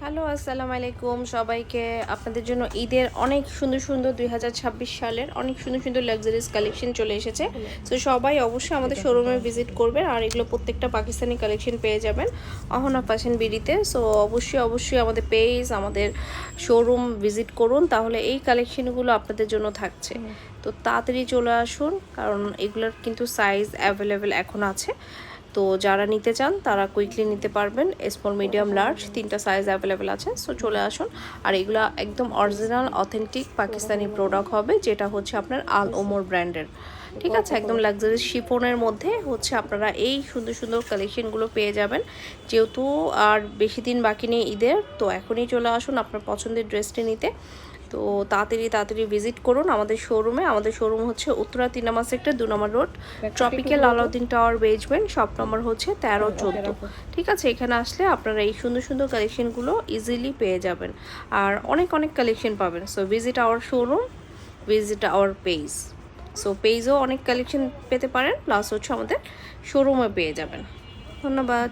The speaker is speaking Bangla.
হ্যালো, আসসালামু আলাইকুম সবাইকে। আপনাদের জন্য ঈদের অনেক সুন্দর সুন্দর 2026 সালের অনেক সুন্দর সুন্দর লাক্সারিস কালেকশন চলে এসেছে। সো সবাই অবশ্যই আমাদের শোরুমে ভিজিট করবেন, আর এগুলো প্রত্যেকটা পাকিস্তানি কালেকশন পেয়ে যাবেন অহনা ফ্যাশন বিডিতে। সো অবশ্যই আমাদের পেজ, আমাদের শোরুম ভিজিট করুন, তাহলে এই কালেকশনগুলো আপনাদের জন্য থাকছে। তো তাড়াতাড়ি চলে আসুন, কারণ এগুলোর কিন্তু সাইজ অ্যাভেলেবেল এখন আছে। তো যারা নিতে চান তারা কুইকলি নিতে পারবেন। স্মল, মিডিয়াম, লার্জ তিনটা সাইজ অ্যাভেলেবেল আছে। সো চলে আসুন। আর এগুলো একদম অরিজিনাল অথেন্টিক পাকিস্তানি প্রোডাক্ট হবে, যেটা হচ্ছে আপনার আল ওমর ব্র্যান্ডের। ঠিক আছে, একদম লাক্সারি শিফনের মধ্যে হচ্ছে আপনারা এই সুন্দর সুন্দর কালেকশনগুলো পেয়ে যাবেন। যেহেতু আর বেশি দিন বাকি নেই ঈদের, তো এখনই চলে আসুন আপনার পছন্দের ড্রেসটি নিতে। তো তাড়াতাড়ি ভিজিট করুন আমাদের শোরুমে। আমাদের শোরুম হচ্ছে Uttara 3 number sector 2 number road, tropical Alauddin tower basement, shop number হচ্ছে 13-14। ঠিক আছে, এখানে আসলে আপনারা এই সুন্দর সুন্দর কালেকশনগুলো ইজিলি পেয়ে যাবেন, আর অনেক কালেকশন পাবেন। So visit our showroom, visit our page. So পেজেও অনেক কালেকশন পেতে পারেন, প্লাস হচ্ছে আমাদের শোরুমে পেয়ে যাবেন। ধন্যবাদ।